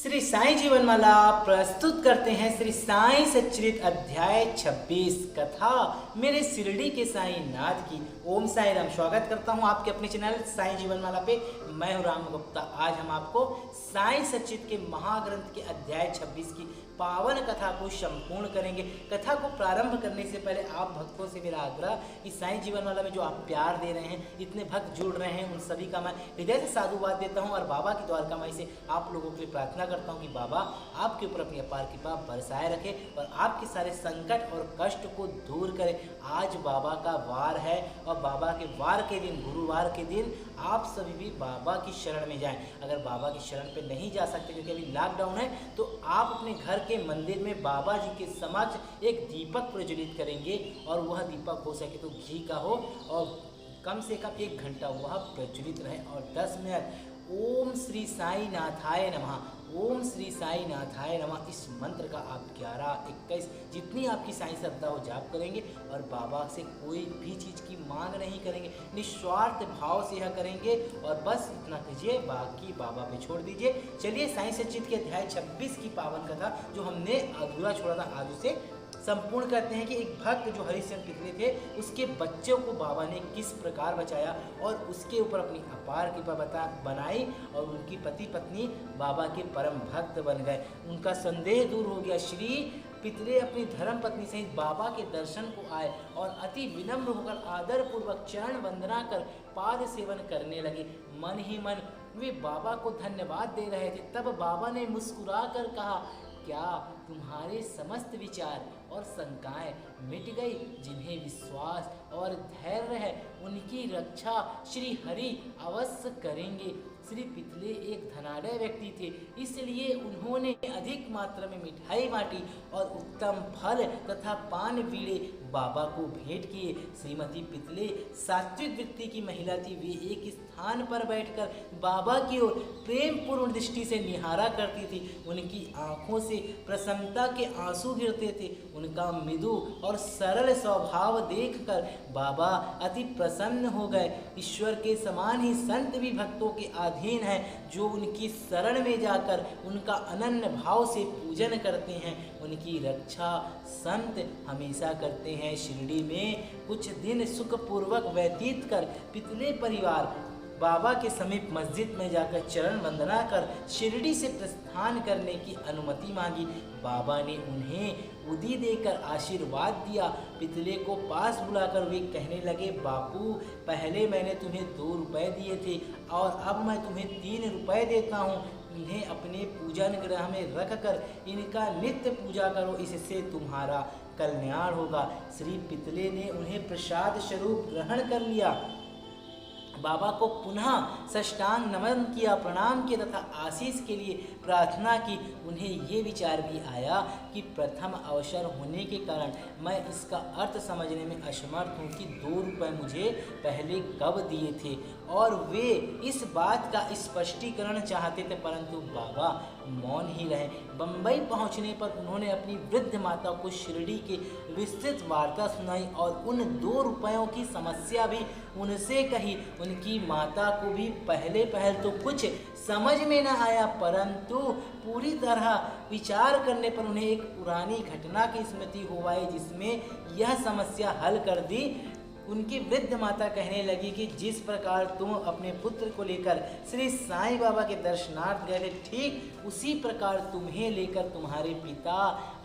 श्री साईं जीवन माला प्रस्तुत करते हैं श्री साईं सच्चरित अध्याय 26 कथा मेरे शिरडी के साईं नाथ की। ओम साईं राम। स्वागत करता हूं आपके अपने चैनल साईं जीवन माला पे। मैं हूं राम गुप्ता। आज हम आपको साईं सच्चित के महाग्रंथ के अध्याय 26 की पावन कथा को संपूर्ण करेंगे। कथा को प्रारंभ करने से पहले आप भक्तों से मेरा आग्रह कि साईं जीवन माला में जो आप प्यार दे रहे हैं, इतने भक्त जुड़ रहे हैं, उन सभी का मैं हृदय से साधुवाद देता हूं और बाबा की द्वारका माई से आप लोगों के लिए प्रार्थना करता हूं कि बाबा आपके ऊपर अपनी अपार कृपा बरसाए रखे और आपके सारे संकट और कष्ट को दूर करे। आज बाबा का वार है और बाबा के वार के दिन, गुरुवार के दिन आप सभी भी बाबा की शरण में जाएं। अगर बाबा की शरण पे नहीं जा सकते क्योंकि अभी लॉकडाउन है, तो आप अपने घर के मंदिर में बाबा जी के समक्ष एक दीपक प्रज्वलित करेंगे और वह दीपक हो सके तो घी का हो और कम से कम 1 घंटा वह प्रज्वलित रहे और 10 मिनट ओम श्री साई नाथाय नमः, ओम श्री साई नाथाय नमः इस मंत्र का आप 11, 21 जितनी आपकी साईं श्रद्धा हो जाप करेंगे और बाबा से कोई भी चीज़ की मांग नहीं करेंगे, निस्वार्थ भाव से यह करेंगे और बस इतना कीजिए, बाकी बाबा पे छोड़ दीजिए। चलिए साईं सच्चित के अध्याय 26 की पावन कथा जो हमने अधूरा छोड़ा था आज उसे संपूर्ण करते हैं कि एक भक्त जो हरिश्चंद्र पितले थे, उसके बच्चों को बाबा ने किस प्रकार बचाया और उसके ऊपर अपनी अपार कृपा बनाई और उनकी पति पत्नी बाबा के परम भक्त बन गए। उनका संदेह दूर हो गया। श्री पितले अपनी धर्म पत्नी सहित बाबा के दर्शन को आए और अति विनम्र होकर आदर पूर्वक चरण वंदना कर पाद सेवन करने लगे। मन ही मन वे बाबा को धन्यवाद दे रहे थे। तब बाबा ने मुस्कुरा कर कहा, क्या तुम्हारे समस्त विचार और शंकाएं मिट गई? जिन्हें विश्वास और धैर्य है उनकी रक्षा श्री हरि अवश्य करेंगे। श्री पितले एक धनाढ्य व्यक्ति थे, इसलिए उन्होंने अधिक मात्रा में मिठाई बांटी और उत्तम फल तथा पान बीड़े बाबा को भेंट किए। श्रीमती पितले सात्विक वृत्ति की महिला थी। वे एक स्थान पर बैठकर बाबा की ओर प्रेम पूर्ण दृष्टि से निहारा करती थी। उनकी आंखों से प्रसन्नता के आंसू गिरते थे। उनका मृदु और सरल स्वभाव देखकर बाबा अति प्रसन्न हो गए। ईश्वर के समान ही संत भी भक्तों के अधीन है, जो उनकी शरण में जाकर उनका अनन्य भाव से पूजन करते हैं। उनकी रक्षा संत हमेशा करते हैं। शिरडी में कुछ दिन सुखपूर्वक व्यतीत कर पितले परिवार बाबा के समीप मस्जिद में जाकर चरण वंदना कर शिरडी से प्रस्थान करने की अनुमति मांगी। बाबा ने उन्हें उदी देकर आशीर्वाद दिया। पितले को पास बुलाकर वे कहने लगे, बापू, पहले मैंने तुम्हें 2 रुपए दिए थे और अब मैं तुम्हें 3 रुपए देता हूँ। इन्हें अपने पूजन गृह में रखकर इनका नित्य पूजा करो, इससे तुम्हारा कल्याण होगा। श्री पितले ने उन्हें प्रसाद स्वरूप ग्रहण कर लिया। बाबा को पुनः साष्टांग नमन किया, प्रणाम किया तथा आशीष के लिए प्रार्थना की। उन्हें ये विचार भी आया कि प्रथम अवसर होने के कारण मैं इसका अर्थ समझने में असमर्थ हूँ कि 2 रुपये मुझे पहले कब दिए थे, और वे इस बात का स्पष्टीकरण चाहते थे, परंतु बाबा मौन ही रहे। बम्बई पहुँचने पर उन्होंने अपनी वृद्ध माता को शिरडी के विस्तृत वार्ता सुनाई और उन 2 रुपयों की समस्या भी उनसे कही। उनकी माता को भी पहले तो कुछ समझ में न आया, परंतु पूरी तरह विचार करने पर उन्हें एक पुरानी घटना की स्मृति हो आई जिसमें यह समस्या हल कर दी। उनकी वृद्ध माता कहने लगी कि जिस प्रकार तुम अपने पुत्र को लेकर श्री साईं बाबा के दर्शनार्थ गए थे, ठीक उसी प्रकार तुम्हें लेकर तुम्हारे पिता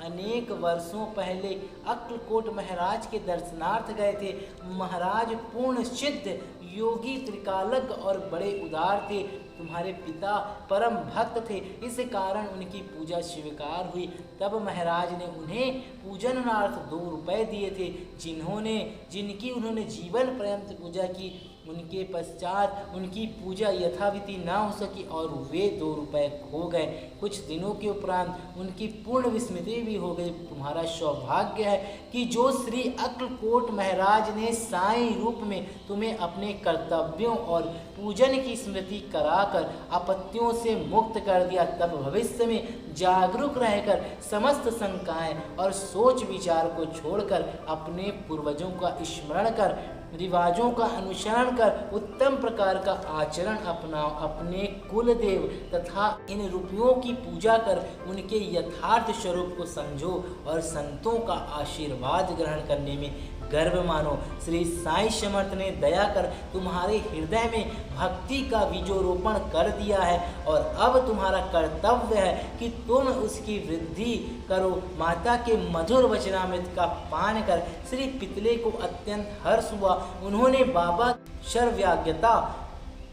अनेक वर्षों पहले अक्कलकोट महाराज के दर्शनार्थ गए थे। महाराज पूर्ण सिद्ध योगी, त्रिकालज्ञ और बड़े उदार थे। तुम्हारे पिता परम भक्त थे, इस कारण उनकी पूजा स्वीकार हुई। तब महाराज ने उन्हें पूजनार्थ 2 रुपए दिए थे, जिनकी उन्होंने जीवन पर्यंत पूजा की। उनके पश्चात उनकी पूजा यथाविधि न हो सकी और वे 2 रुपए खो गए। कुछ दिनों के उपरांत उनकी पूर्ण विस्मृति भी हो गई। तुम्हारा सौभाग्य है कि जो श्री अक्कलकोट महाराज ने साईं रूप में तुम्हें अपने कर्तव्यों और पूजन की स्मृति कराकर आपत्तियों से मुक्त कर दिया। तब भविष्य में जागरूक रहकर समस्त शंकाएं और सोच विचार को छोड़कर अपने पूर्वजों का स्मरण कर रिवाजों का अनुसरण कर उत्तम प्रकार का आचरण अपनाओ। अपने कुल देव तथा इन रुपयों की पूजा कर उनके यथार्थ स्वरूप को समझो और संतों का आशीर्वाद ग्रहण करने में गर्व मानो। श्री साईं समर्थ ने दया कर तुम्हारे हृदय में भक्ति का बीजोरोपण कर दिया है और अब तुम्हारा कर्तव्य है कि तुम उसकी वृद्धि करो। माता के मधुर वचनामृत का पान कर श्री पितले को अत्यंत हर्ष हुआ। उन्होंने बाबा सर्वज्ञता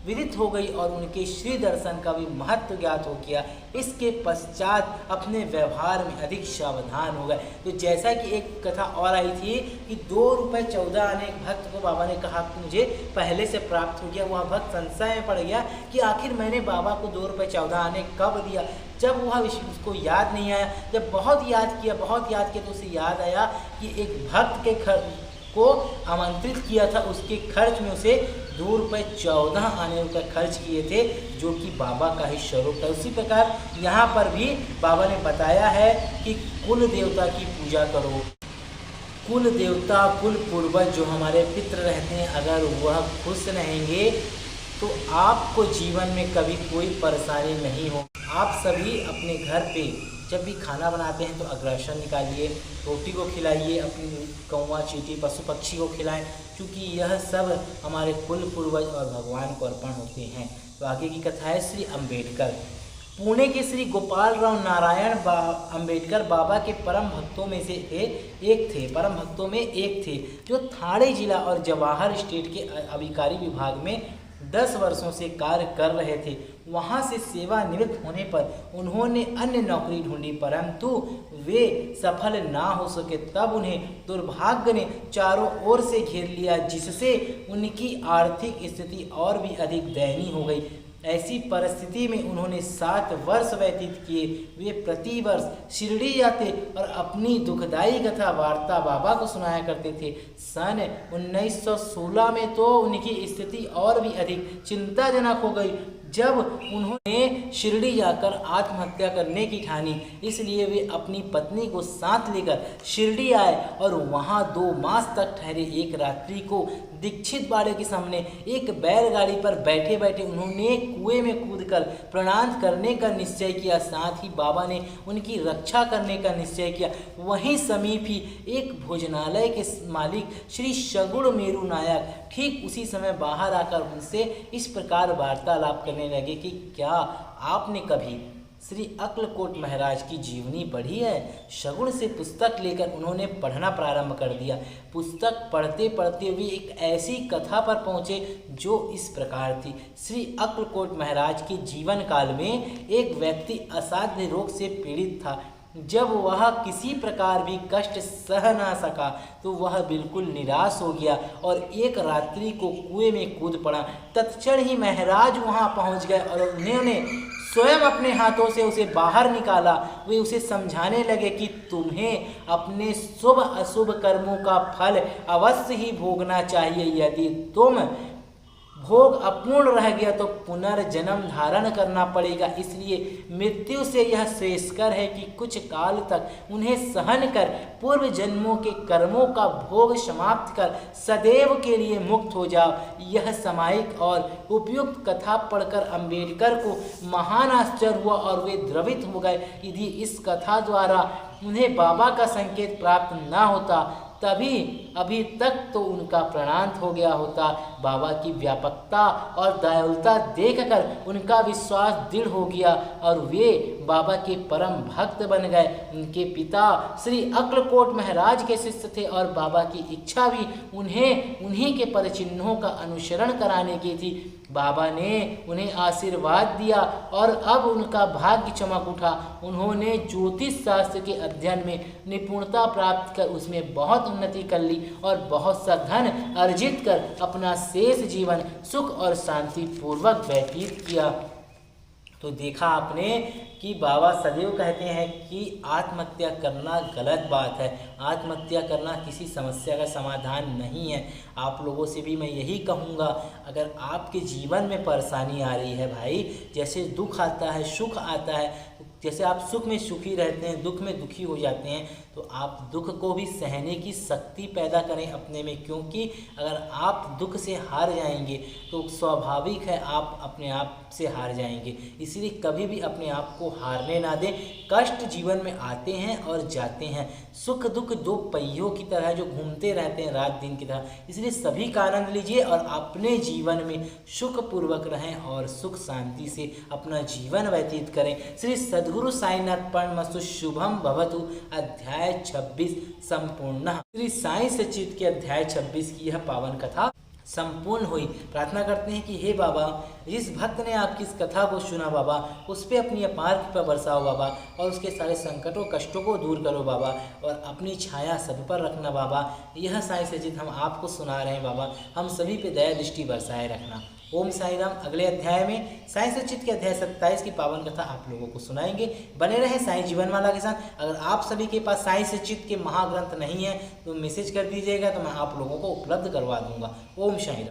विदित हो गई और उनके श्री दर्शन का भी महत्व ज्ञात हो गया। इसके पश्चात अपने व्यवहार में अधिक सावधान हो गए। तो जैसा कि एक कथा और आई थी कि 2 रुपये 14 आने एक भक्त को बाबा ने कहा कि मुझे पहले से प्राप्त हो गया। वह भक्त संशय में पड़ गया कि आखिर मैंने बाबा को 2 रुपये 14 आने कब दिया। जब वह उसको याद नहीं आया, जब बहुत याद किया तो उसे याद आया कि एक भक्त के को आमंत्रित किया था, उसके खर्च में उसे 2 रुपये 14 आने रुपये खर्च किए थे, जो कि बाबा का ही स्वरूप था। उसी प्रकार यहाँ पर भी बाबा ने बताया है कि कुल देवता की पूजा करो। कुल देवता, कुल पूर्वज जो हमारे पितृ रहते हैं, अगर वह खुश रहेंगे तो आपको जीवन में कभी कोई परेशानी नहीं हो। आप सभी अपने घर पे जब भी खाना बनाते हैं तो अग्रासन निकालिए, रोटी को खिलाइए, अपनी कौवा चींटी पशु पक्षी को खिलाएं, क्योंकि यह सब हमारे कुल पूर्वज और भगवान को अर्पण होते हैं। तो आगे की कथा है श्री अम्बेडकर। पुणे के श्री गोपाल राव नारायण अम्बेडकर बाबा के परम भक्तों में एक थे, जो ठाणे जिला और जवाहर स्टेट के अभिकारी विभाग में 10 वर्षों से कार्य कर रहे थे। वहां से सेवानिवृत्त होने पर उन्होंने अन्य नौकरी ढूंढी, परंतु वे सफल ना हो सके। तब उन्हें दुर्भाग्य ने चारों ओर से घेर लिया, जिससे उनकी आर्थिक स्थिति और भी अधिक दयनीय हो गई। ऐसी परिस्थिति में उन्होंने 7 वर्ष व्यतीत किए। वे प्रतिवर्ष शिरडी जाते और अपनी दुखदायी कथा वार्ता बाबा को सुनाया करते थे। सन 1916 में तो उनकी स्थिति और भी अधिक चिंताजनक हो गई, जब उन्होंने शिरडी जाकर आत्महत्या करने की ठानी। इसलिए वे अपनी पत्नी को साथ लेकर शिरडी आए और वहां 2 मास तक ठहरे। एक रात्रि को दीक्षित बाड़े के सामने एक बैलगाड़ी पर बैठे बैठे उन्होंने कुएं में कूदकर प्रणाम करने का निश्चय किया। साथ ही बाबा ने उनकी रक्षा करने का निश्चय किया। वहीं समीप ही एक भोजनालय के मालिक श्री सगुण मेरू नायक ठीक उसी समय बाहर आकर उनसे इस प्रकार वार्तालाप करने लगे कि क्या आपने कभी श्री अक्लकोट महाराज की जीवनी पढ़ी है? शगुन से पुस्तक लेकर उन्होंने पढ़ना प्रारंभ कर दिया। पुस्तक पढ़ते पढ़ते वे एक ऐसी कथा पर पहुंचे जो इस प्रकार थी। श्री अक्लकोट महाराज के जीवन काल में एक व्यक्ति असाध्य रोग से पीड़ित था। जब वह किसी प्रकार भी कष्ट सह ना सका तो वह बिल्कुल निराश हो गया और एक रात्रि को कुएं में कूद पड़ा। तत्क्षण ही महाराज वहां पहुंच गए और उन्होंने स्वयं अपने हाथों से उसे बाहर निकाला। वे उसे समझाने लगे कि तुम्हें अपने शुभ अशुभ कर्मों का फल अवश्य ही भोगना चाहिए। यदि तुम भोग अपूर्ण रह गया तो पुनर्जन्म धारण करना पड़ेगा। इसलिए मृत्यु से यह श्रेयस्कर है कि कुछ काल तक उन्हें सहन कर पूर्व जन्मों के कर्मों का भोग समाप्त कर सदैव के लिए मुक्त हो जाओ। यह सामायिक और उपयुक्त कथा पढ़कर अम्बेडकर को महान आश्चर्य हुआ और वे द्रवित हो गए। यदि इस कथा द्वारा उन्हें बाबा का संकेत प्राप्त न होता तभी अभी तक तो उनका प्राणांत हो गया होता। बाबा की व्यापकता और दयालुता देखकर उनका विश्वास दृढ़ हो गया और वे बाबा के परम भक्त बन गए। उनके पिता श्री अक्लकोट महाराज के शिष्य थे और बाबा की इच्छा भी उन्हीं के पदचिन्हों का अनुसरण कराने की थी। बाबा ने उन्हें आशीर्वाद दिया और अब उनका भाग्य चमक उठा। उन्होंने ज्योतिष शास्त्र के अध्ययन में निपुणता प्राप्त कर उसमें बहुत उन्नति कर ली और बहुत सा धन अर्जित कर अपना शेष जीवन सुख और शांति पूर्वक व्यतीत किया। तो देखा आपने कि बाबा सदैव कहते हैं कि आत्महत्या करना गलत बात है। आत्महत्या करना किसी समस्या का समाधान नहीं है। आप लोगों से भी मैं यही कहूँगा, अगर आपके जीवन में परेशानी आ रही है भाई, जैसे दुख आता है सुख आता है, तो जैसे आप सुख में सुखी रहते हैं, दुख में दुखी हो जाते हैं, तो आप दुख को भी सहने की शक्ति पैदा करें अपने में, क्योंकि अगर आप दुख से हार जाएंगे तो स्वाभाविक है आप अपने आप से हार जाएंगे। इसलिए कभी भी अपने आप को हारने ना दें। कष्ट जीवन में आते हैं और जाते हैं, सुख दुख दो पहियों की तरह जो घूमते रहते हैं रात दिन की तरह, इसलिए सभी का आनंद लीजिए और अपने जीवन में सुखपूर्वक रहें और सुख शांति से अपना जीवन व्यतीत करें। श्री सद्गुरु साईनाथ परमस्तु। शुभम भवतु। अध्याय 26 संपूर्ण। श्री साई सच्चित के अध्याय 26 की यह पावन कथा संपूर्ण हुई। प्रार्थना करते हैं कि हे बाबा, जिस भक्त ने आपकी इस कथा को सुना बाबा, उस पर अपनी अपार कृपा बरसाओ बाबा, और उसके सारे संकटों कष्टों को दूर करो बाबा, और अपनी छाया सब पर रखना बाबा। यह साई सचित हम आपको सुना रहे हैं बाबा, हम सभी पे दया दृष्टि बरसाए रखना। ओम साई राम। अगले अध्याय में साई सचित के अध्याय 27 की पावन कथा आप लोगों को सुनाएंगे। बने रहे साई जीवनमाला के साथ। अगर आप सभी के पास साई सचित के महाग्रंथ नहीं है तो मैसेज कर दीजिएगा, तो मैं आप लोगों को उपलब्ध करवा दूंगा। ओम साई राम।